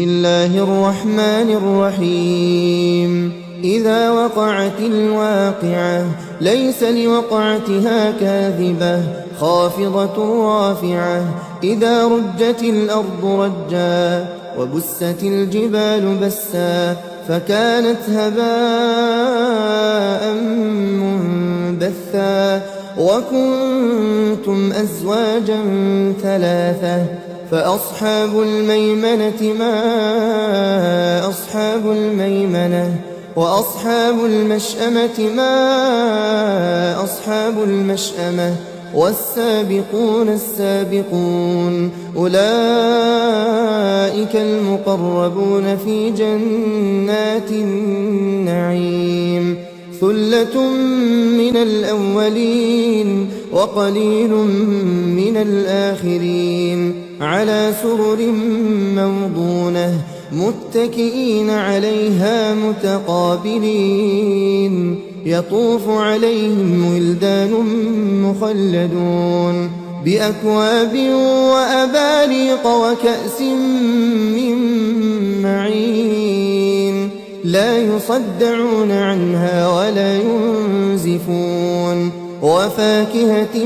بسم الله الرحمن الرحيم إذا وقعت الواقعة ليس لوقعتها كاذبة خافضة رافعة إذا رجت الأرض رجا وبست الجبال بسا فكانت هباء منبثا وكنتم أزواجا ثلاثة فأصحاب الميمنة ما أصحاب الميمنة وأصحاب المشأمة ما أصحاب المشأمة والسابقون السابقون أولئك المقربون في جنات النعيم ثلة من الأولين وقليل من الآخرين على سرر موضونة متكئين عليها متقابلين يطوف عليهم ولدان مخلدون بأكواب وأباريق وكأس من معين لا يصدعون عنها ولا ينزفون وفاكهة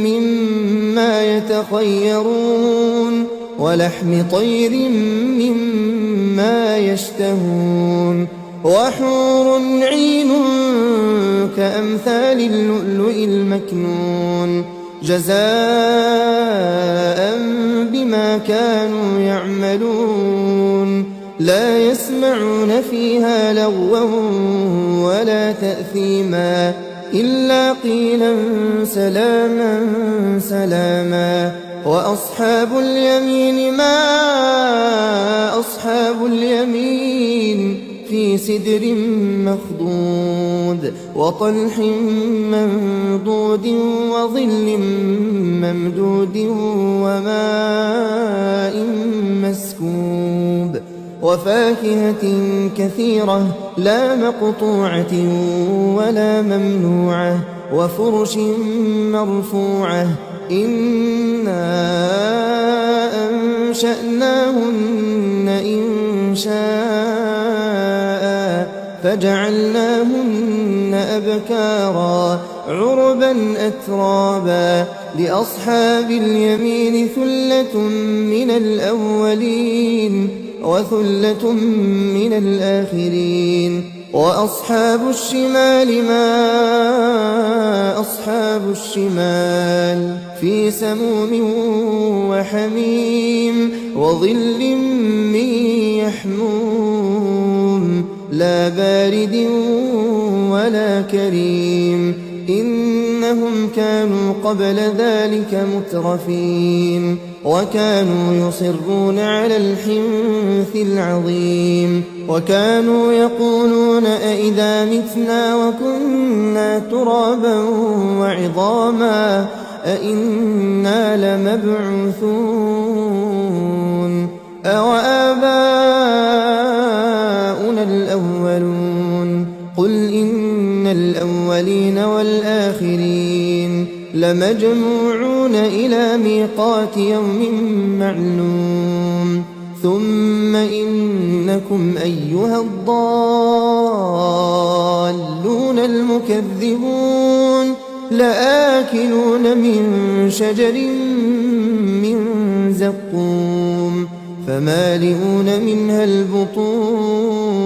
مما يتخيرون ولحم طير مما يشتهون وحور عين كأمثال اللؤلؤ المكنون جزاء بما كانوا يعملون لا يسمعون فيها لغوا ولا تأثيما إلا قيلا سلاما سلاما وأصحاب اليمين ما أصحاب اليمين في سدر مخضود وطلح منضود وظل ممدود وماء مسكوب وفاكهة كثيرة لا مقطوعة ولا ممنوعة وفرش مرفوعة إنا أنشأناهن إنشاء فجعلناهن أبكارا عربا أترابا لأصحاب اليمين ثلة من الأولين وثلة من الآخرين وأصحاب الشمال ما أصحاب الشمال في سموم وحميم وظل من يحموم لا بارد ولا كريم إنهم كانوا قبل ذلك مترفين وكانوا يصرون على الحنث العظيم وكانوا يقولون أئذا متنا وكنا ترابا وعظاما أئنا لمبعوثون أوآباؤنا الأولون قل إن الأولين والآخرين لمجموعون إلى ميقات يوم معلوم ثم إنكم أيها الضالون المكذبون لآكلون من شجر من زقوم فمالئون منها البطون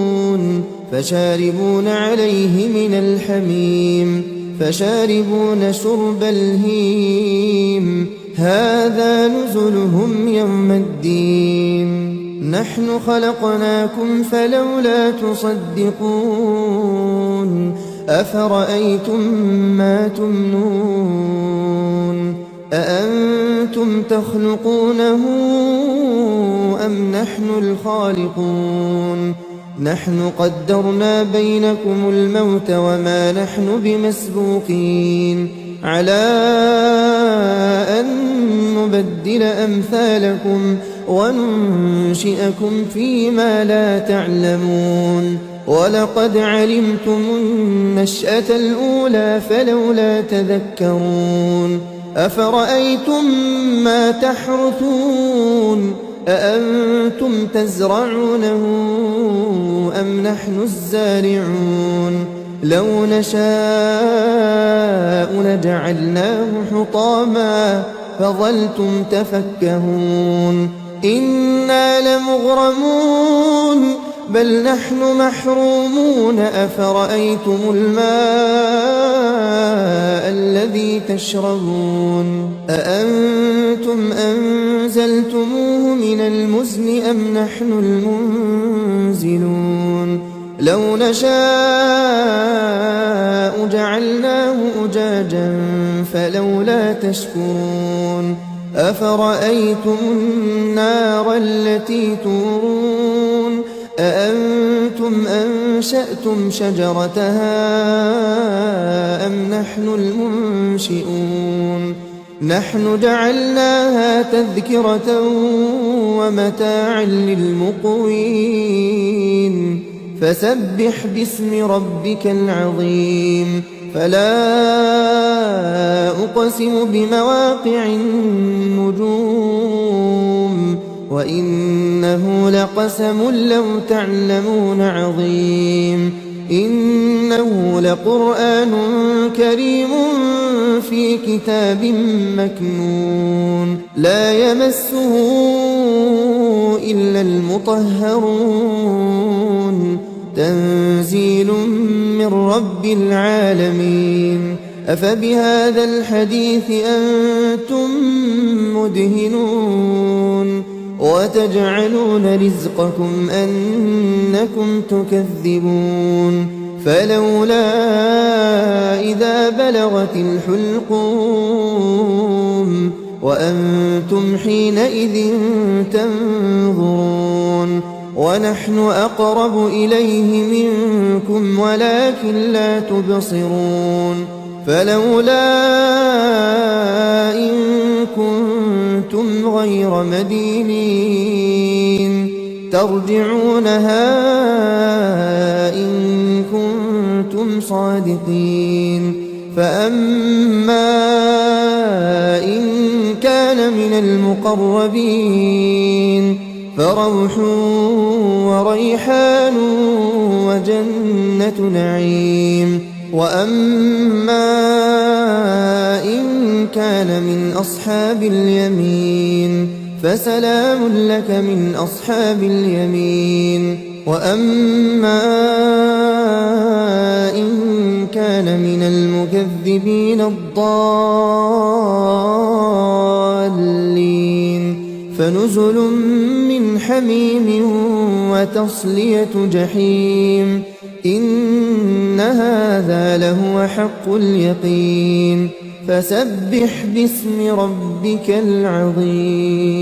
فشاربون عليه من الحميم فشاربون شرب الهيم هذا نزلهم يوم الدين نحن خلقناكم فلولا تصدقون أفرأيتم ما تمنون أأنتم تخلقونه أم نحن الخالقون نحن قدرنا بينكم الموت وما نحن بمسبوقين على أن نبدل أمثالكم وننشئكم فيما لا تعلمون ولقد علمتم النشأة الأولى فلولا تذكرون أفرأيتم ما تحرثون أأنتم تزرعونه أم نحن الزارعون لو نشاء لجعلناه حطاما فظلتم تفكهون إنا لمغرمون بل نحن محرومون أفرأيتم الماء الذي تشربون أأنتم أنزلتموه من المزن أم نحن المنزلون لو نشاء جعلناه أجاجا فلولا تشكرون أفرأيتم النار التي تورون أأنتم أنشأتم شجرتها أم نحن المنشئون نحن جعلناها تذكرة ومتاعا للمقوين فسبح باسم ربك العظيم فلا أقسم بمواقع النجوم وإنه لقسم لو تعلمون عظيم إنه لقرآن كريم في كتاب مكنون لا يمسه إلا المطهرون تنزيل من رب العالمين أفبهذا الحديث أنتم مدهنون وتجعلون رزقكم أنكم تكذبون فلولا إذا بلغت الحلقوم وأنتم حينئذ تنظرون ونحن أقرب إليه منكم ولكن لا تبصرون فلولا إن كنتم غير مدينين ترجعونها إن كنتم صادقين فأما إن كان من المقربين فروح وريحان وجنة نعيم وأما إن كان من أصحاب اليمين فسلام لك من أصحاب اليمين وأما إن كان من المكذبين الضالين فنزل من حميم وتصلية جحيم إن هذا لهو حق اليقين فسبح باسم ربك العظيم